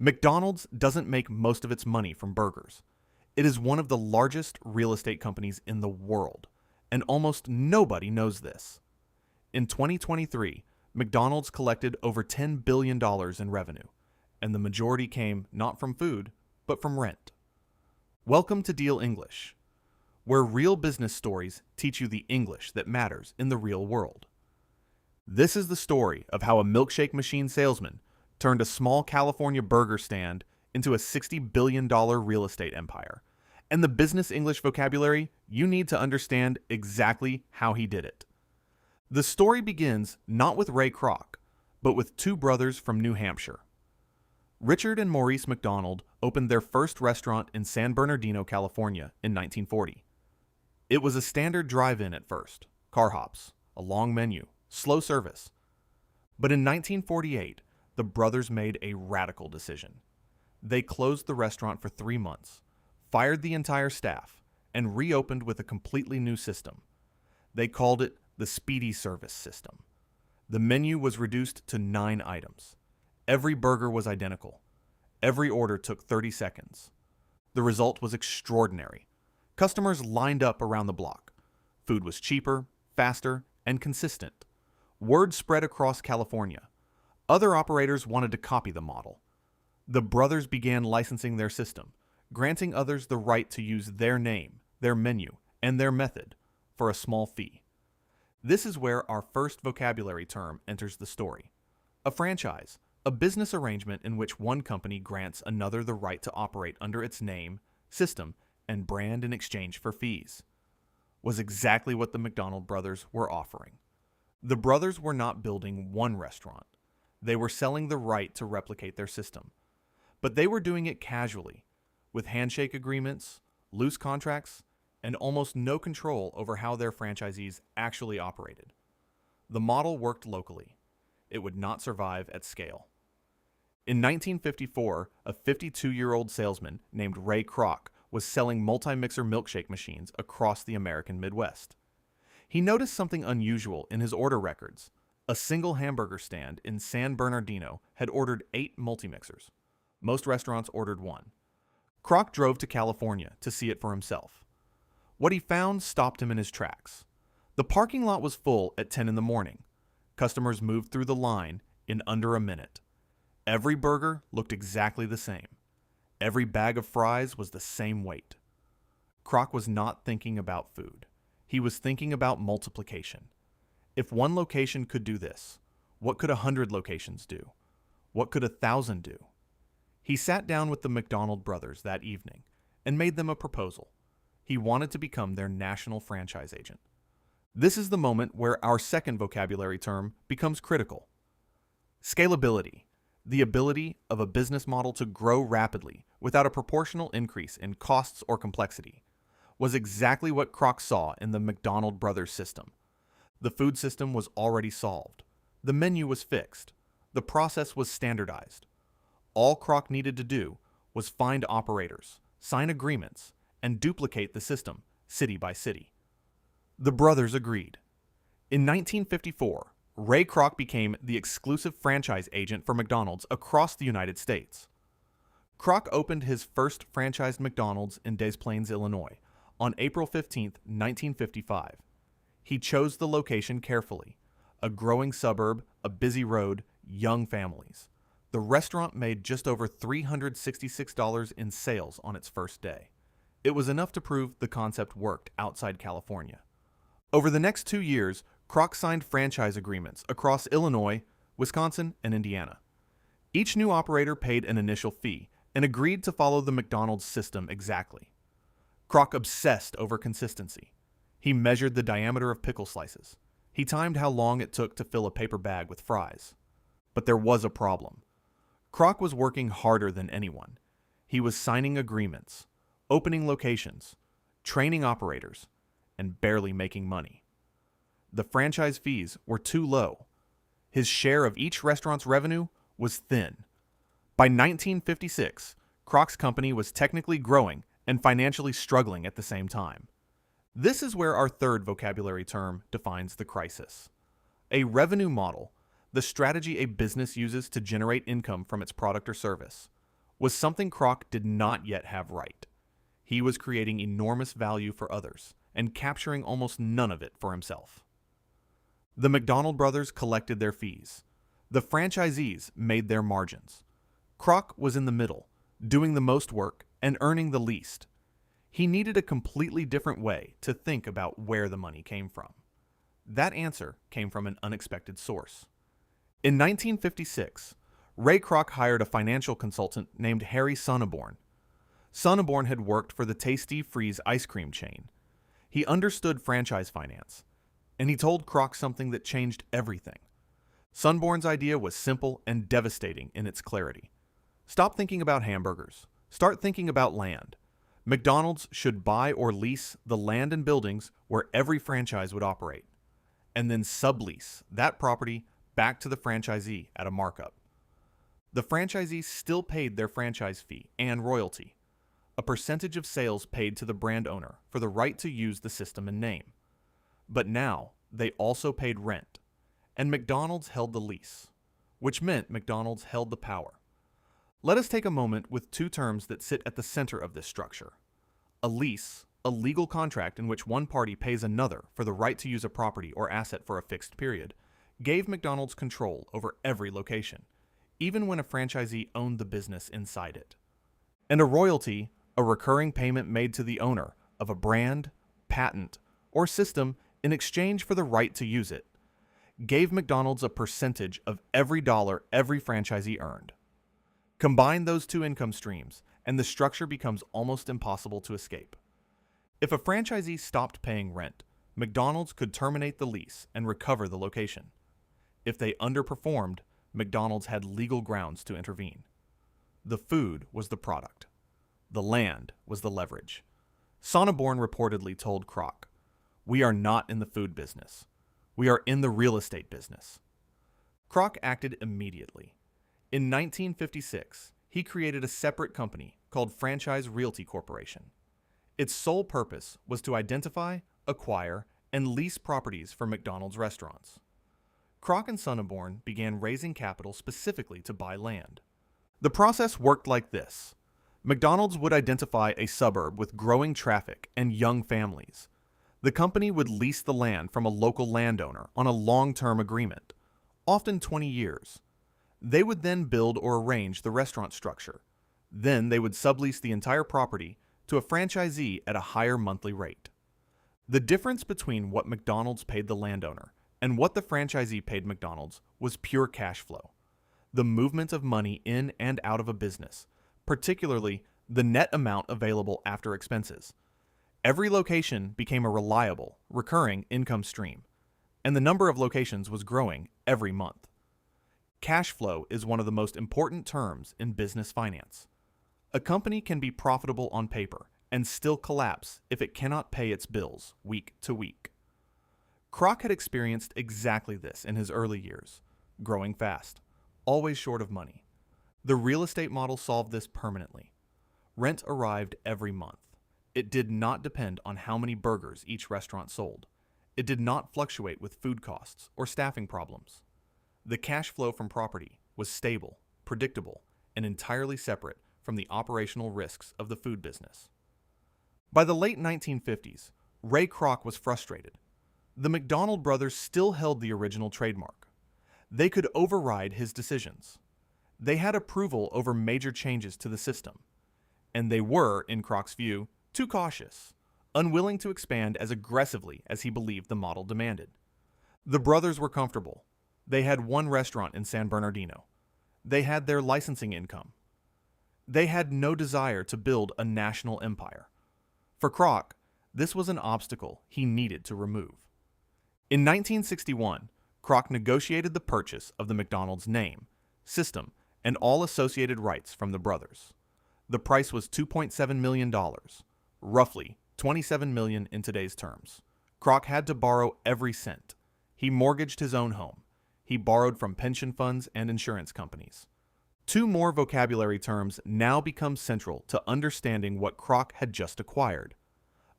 McDonald's doesn't make most of its money from burgers. It is one of the largest real estate companies in the world, and almost nobody knows this. In 2023, McDonald's collected over $10 billion in revenue, and the majority came not from food, but from rent. Welcome to Deal English, where real business stories teach you the English that matters in the real world. This is the story of how a milkshake machine salesman turned a small California burger stand into a $60 billion real estate empire, and the business English vocabulary you need to understand exactly how he did it. The story begins not with Ray Kroc, but with two brothers from New Hampshire. Richard and Maurice McDonald opened their first restaurant in San Bernardino, California in 1940. It was a standard drive-in at first, car hops, a long menu, slow service. But in 1948, the brothers made a radical decision. They closed the restaurant for 3 months, fired the entire staff, and reopened with a completely new system. They called it the Speedy Service System. The menu was reduced to 9 items. Every burger was identical. Every order took 30 seconds. The result was extraordinary. Customers lined up around the block. Food was cheaper, faster, and consistent. Word spread across California. Other operators wanted to copy the model. The brothers began licensing their system, granting others the right to use their name, their menu, and their method for a small fee. This is where our first vocabulary term enters the story. A franchise, a business arrangement in which one company grants another the right to operate under its name, system, and brand in exchange for fees, was exactly what the McDonald brothers were offering. The brothers were not building one restaurant. They were selling the right to replicate their system. But they were doing it casually, with handshake agreements, loose contracts, and almost no control over how their franchisees actually operated. The model worked locally. It would not survive at scale. In 1954, a 52-year-old salesman named Ray Kroc was selling multi-mixer milkshake machines across the American Midwest. He noticed something unusual in his order records. A single hamburger stand in San Bernardino had ordered 8 multi-mixers. Most restaurants ordered 1. Kroc drove to California to see it for himself. What he found stopped him in his tracks. The parking lot was full at 10 in the morning. Customers moved through the line in under a minute. Every burger looked exactly the same. Every bag of fries was the same weight. Kroc was not thinking about food. He was thinking about multiplication. If one location could do this, what could 100 locations do? What could 1,000 do? He sat down with the McDonald brothers that evening and made them a proposal. He wanted to become their national franchise agent. This is the moment where our second vocabulary term becomes critical. Scalability, the ability of a business model to grow rapidly without a proportional increase in costs or complexity, was exactly what Kroc saw in the McDonald brothers system. The food system was already solved. The menu was fixed. The process was standardized. All Kroc needed to do was find operators, sign agreements, and duplicate the system city by city. The brothers agreed. In 1954, Ray Kroc became the exclusive franchise agent for McDonald's across the United States. Kroc opened his first franchised McDonald's in Des Plaines, Illinois, on April 15, 1955. He chose the location carefully. A growing suburb, a busy road, young families. The restaurant made just over $366 in sales on its first day. It was enough to prove the concept worked outside California. Over the next 2 years, Kroc signed franchise agreements across Illinois, Wisconsin, and Indiana. Each new operator paid an initial fee and agreed to follow the McDonald's system exactly. Kroc obsessed over consistency. He measured the diameter of pickle slices. He timed how long it took to fill a paper bag with fries. But there was a problem. Kroc was working harder than anyone. He was signing agreements, opening locations, training operators, and barely making money. The franchise fees were too low. His share of each restaurant's revenue was thin. By 1956, Kroc's company was technically growing and financially struggling at the same time. This is where our third vocabulary term defines the crisis. A revenue model, the strategy a business uses to generate income from its product or service, was something Kroc did not yet have right. He was creating enormous value for others and capturing almost none of it for himself. The McDonald brothers collected their fees. The franchisees made their margins. Kroc was in the middle, doing the most work and earning the least. He needed a completely different way to think about where the money came from. That answer came from an unexpected source. In 1956, Ray Kroc hired a financial consultant named Harry Sonneborn. Sonneborn had worked for the Tasty Freeze ice cream chain. He understood franchise finance, and he told Kroc something that changed everything. Sonneborn's idea was simple and devastating in its clarity. Stop thinking about hamburgers. Start thinking about land. McDonald's should buy or lease the land and buildings where every franchise would operate, and then sublease that property back to the franchisee at a markup. The franchisees still paid their franchise fee and royalty, a percentage of sales paid to the brand owner for the right to use the system and name. But now they also paid rent, and McDonald's held the lease, which meant McDonald's held the power. Let us take a moment with two terms that sit at the center of this structure. A lease, a legal contract in which one party pays another for the right to use a property or asset for a fixed period, gave McDonald's control over every location, even when a franchisee owned the business inside it. And a royalty, a recurring payment made to the owner of a brand, patent, or system in exchange for the right to use it, gave McDonald's a percentage of every dollar every franchisee earned. Combine those two income streams, and the structure becomes almost impossible to escape. If a franchisee stopped paying rent, McDonald's could terminate the lease and recover the location. If they underperformed, McDonald's had legal grounds to intervene. The food was the product. The land was the leverage. Sonneborn reportedly told Kroc, "We are not in the food business. We are in the real estate business." Kroc acted immediately. In 1956, he created a separate company called Franchise Realty Corporation. Its sole purpose was to identify, acquire, and lease properties for McDonald's restaurants. Kroc and Sonneborn began raising capital specifically to buy land. The process worked like this. McDonald's would identify a suburb with growing traffic and young families. The company would lease the land from a local landowner on a long-term agreement, often 20 years. They would then build or arrange the restaurant structure. Then they would sublease the entire property to a franchisee at a higher monthly rate. The difference between what McDonald's paid the landowner and what the franchisee paid McDonald's was pure cash flow, the movement of money in and out of a business, particularly the net amount available after expenses. Every location became a reliable, recurring income stream, and the number of locations was growing every month. Cash flow is one of the most important terms in business finance. A company can be profitable on paper and still collapse if it cannot pay its bills week to week. Kroc had experienced exactly this in his early years, growing fast, always short of money. The real estate model solved this permanently. Rent arrived every month. It did not depend on how many burgers each restaurant sold. It did not fluctuate with food costs or staffing problems. The cash flow from property was stable, predictable, and entirely separate from the operational risks of the food business. By the late 1950s, Ray Kroc was frustrated. The McDonald brothers still held the original trademark. They could override his decisions. They had approval over major changes to the system. And they were, in Kroc's view, too cautious, unwilling to expand as aggressively as he believed the model demanded. The brothers were comfortable. They had one restaurant in San Bernardino. They had their licensing income. They had no desire to build a national empire. For Kroc, this was an obstacle he needed to remove. In 1961, Kroc negotiated the purchase of the McDonald's name, system, and all associated rights from the brothers. The price was $2.7 million, roughly $27 million in today's terms. Kroc had to borrow every cent. He mortgaged his own home. He borrowed from pension funds and insurance companies. Two more vocabulary terms now become central to understanding what Kroc had just acquired.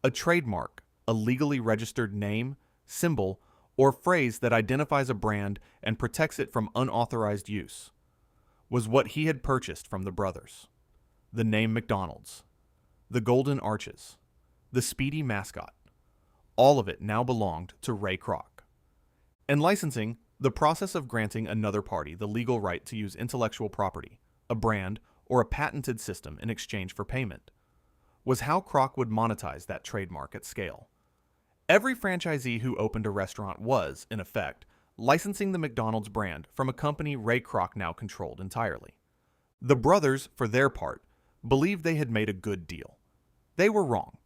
A trademark, a legally registered name, symbol, or phrase that identifies a brand and protects it from unauthorized use, was what he had purchased from the brothers. the name McDonald's, the golden arches, the speedy mascot. All of it now belonged to Ray Kroc. And licensing, the process of granting another party the legal right to use intellectual property, a brand, or a patented system in exchange for payment, was how Kroc would monetize that trademark at scale. Every franchisee who opened a restaurant was, in effect, licensing the McDonald's brand from a company Ray Kroc now controlled entirely. The brothers, for their part, believed they had made a good deal. They were wrong.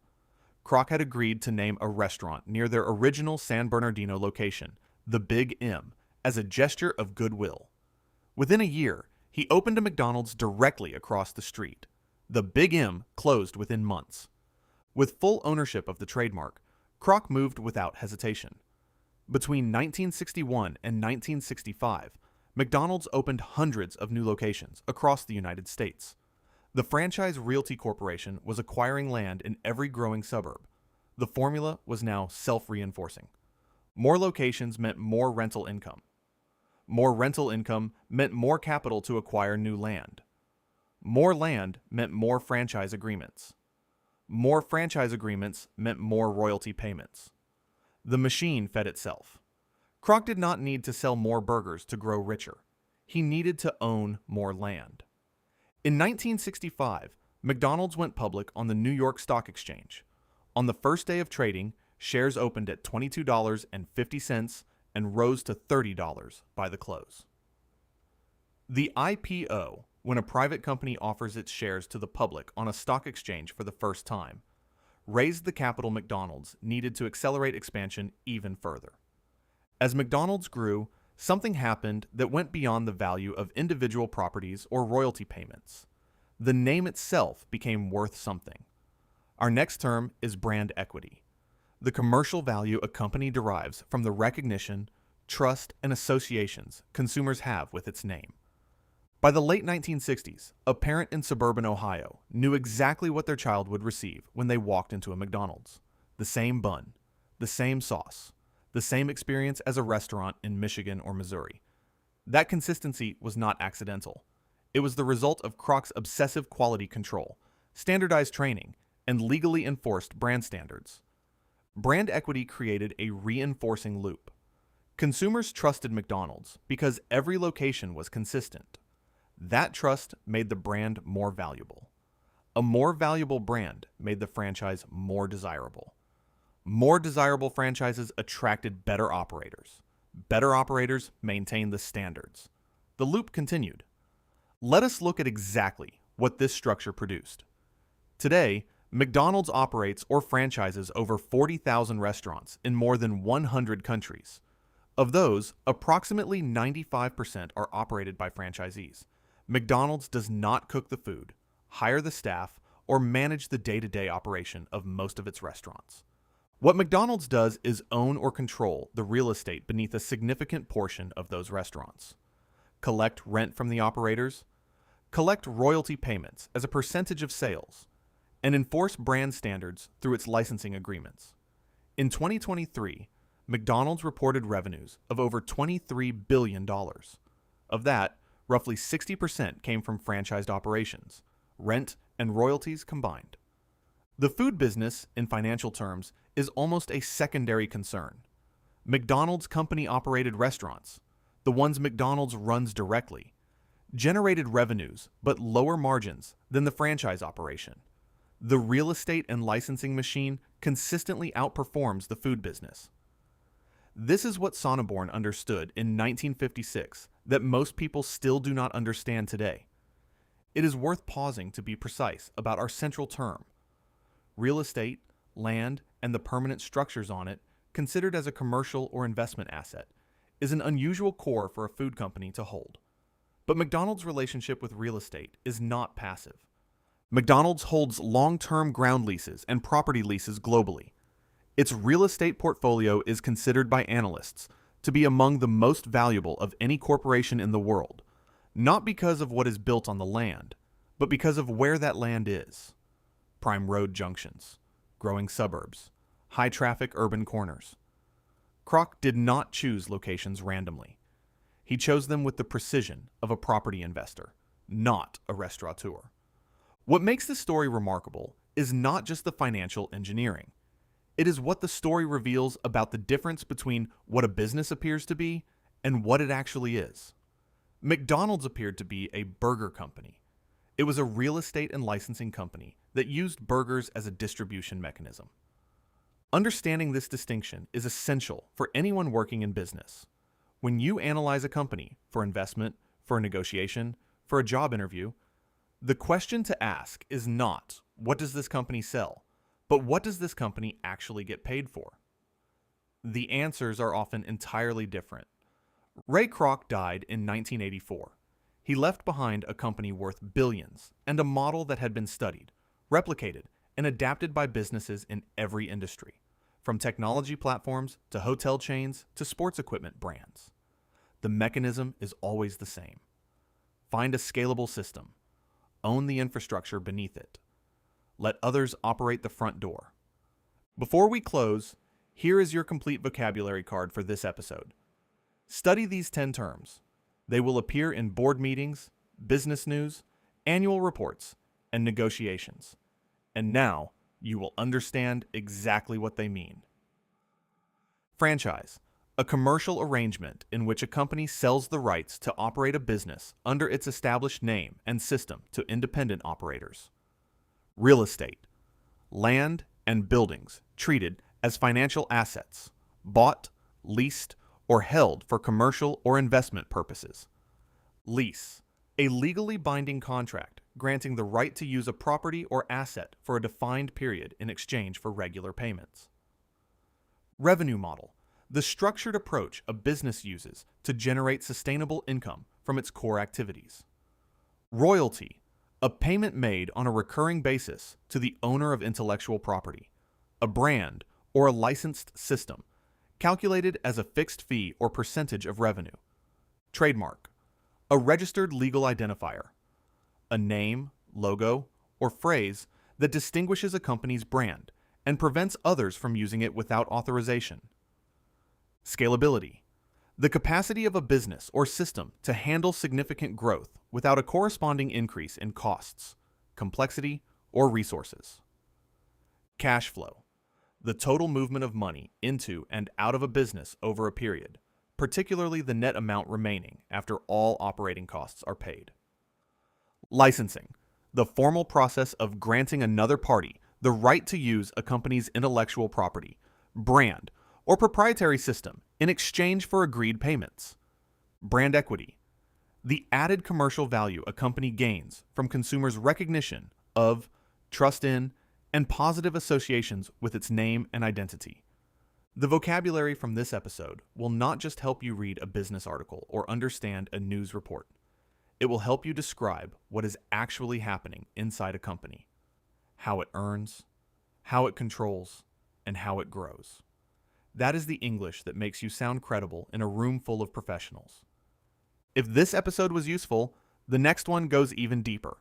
Kroc had agreed to name a restaurant near their original San Bernardino location, the Big M, as a gesture of goodwill. Within a year, he opened a McDonald's directly across the street. The Big M closed within months. With full ownership of the trademark, Kroc moved without hesitation. Between 1961 and 1965, McDonald's opened hundreds of new locations across the United States. The Franchise Realty Corporation was acquiring land in every growing suburb. The formula was now self-reinforcing. More locations meant more rental income. More rental income meant more capital to acquire new land. More land meant more franchise agreements. More franchise agreements meant more royalty payments. The machine fed itself. Kroc did not need to sell more burgers to grow richer. He needed to own more land. In 1965, McDonald's went public on the New York Stock Exchange. On the first day of trading, shares opened at $22.50 and rose to $30 by the close. The IPO, when a private company offers its shares to the public on a stock exchange for the first time, raised the capital McDonald's needed to accelerate expansion even further. As McDonald's grew, something happened that went beyond the value of individual properties or royalty payments. The name itself became worth something. Our next term is brand equity, the commercial value a company derives from the recognition, trust, and associations consumers have with its name. By the late 1960s, a parent in suburban Ohio knew exactly what their child would receive when they walked into a McDonald's. The same bun, the same sauce, the same experience as a restaurant in Michigan or Missouri. That consistency was not accidental. It was the result of Kroc's obsessive quality control, standardized training, and legally enforced brand standards. Brand equity created a reinforcing loop. Consumers trusted McDonald's because every location was consistent. That trust made the brand more valuable. A more valuable brand made the franchise more desirable. More desirable franchises attracted better operators. Better operators maintained the standards. The loop continued. Let us look at exactly what this structure produced. Today, McDonald's operates or franchises over 40,000 restaurants in more than 100 countries. Of those, approximately 95% are operated by franchisees. McDonald's does not cook the food, hire the staff, or manage the day-to-day operation of most of its restaurants. What McDonald's does is own or control the real estate beneath a significant portion of those restaurants. Collect rent from the operators, collect royalty payments as a percentage of sales, and enforce brand standards through its licensing agreements. In 2023, McDonald's reported revenues of over $23 billion. Of that, roughly 60% came from franchised operations, rent and royalties combined. The food business, in financial terms, is almost a secondary concern. McDonald's company-operated restaurants, the ones McDonald's runs directly, generated revenues but lower margins than the franchise operation. The real estate and licensing machine consistently outperforms the food business. This is what Sonneborn understood in 1956 that most people still do not understand today. It is worth pausing to be precise about our central term. Real estate, land, and the permanent structures on it, considered as a commercial or investment asset, is an unusual core for a food company to hold. But McDonald's relationship with real estate is not passive. McDonald's holds long-term ground leases and property leases globally. Its real estate portfolio is considered by analysts to be among the most valuable of any corporation in the world, not because of what is built on the land, but because of where that land is. Prime road junctions, growing suburbs, high-traffic urban corners. Kroc did not choose locations randomly. He chose them with the precision of a property investor, not a restaurateur. What makes this story remarkable is not just the financial engineering. It is what the story reveals about the difference between what a business appears to be and what it actually is. McDonald's appeared to be a burger company. It was a real estate and licensing company that used burgers as a distribution mechanism. Understanding this distinction is essential for anyone working in business. When you analyze a company for investment, for a negotiation, for a job interview, the question to ask is not, what does this company sell, but what does this company actually get paid for? The answers are often entirely different. Ray Kroc died in 1984. He left behind a company worth billions and a model that had been studied, replicated, and adapted by businesses in every industry, from technology platforms to hotel chains to sports equipment brands. The mechanism is always the same. Find a scalable system. Own the infrastructure beneath it. Let others operate the front door. Before we close, here is your complete vocabulary card for this episode. Study these 10 terms. They will appear in board meetings, business news, annual reports, and negotiations. And now you will understand exactly what they mean. Franchise, a commercial arrangement in which a company sells the rights to operate a business under its established name and system to independent operators. Real estate, land and buildings treated as financial assets, bought, leased, or held for commercial or investment purposes. Lease, a legally binding contract granting the right to use a property or asset for a defined period in exchange for regular payments. Revenue model, the structured approach a business uses to generate sustainable income from its core activities. Royalty, a payment made on a recurring basis to the owner of intellectual property, a brand, or a licensed system, calculated as a fixed fee or percentage of revenue. Trademark, a registered legal identifier, a name, logo, or phrase that distinguishes a company's brand and prevents others from using it without authorization. Scalability, the capacity of a business or system to handle significant growth without a corresponding increase in costs, complexity, or resources. Cash flow, the total movement of money into and out of a business over a period, particularly the net amount remaining after all operating costs are paid. Licensing, the formal process of granting another party the right to use a company's intellectual property, brand, or proprietary system in exchange for agreed payments. Brand equity, the added commercial value a company gains from consumers' recognition of, trust in, and positive associations with its name and identity. The vocabulary from this episode will not just help you read a business article or understand a news report. It will help you describe what is actually happening inside a company, how it earns, how it controls, and how it grows. That is the English that makes you sound credible in a room full of professionals. If this episode was useful, the next one goes even deeper.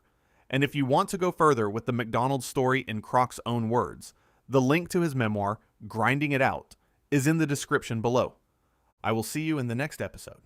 And if you want to go further with the McDonald's story in Kroc's own words, the link to his memoir, Grinding It Out, is in the description below. I will see you in the next episode.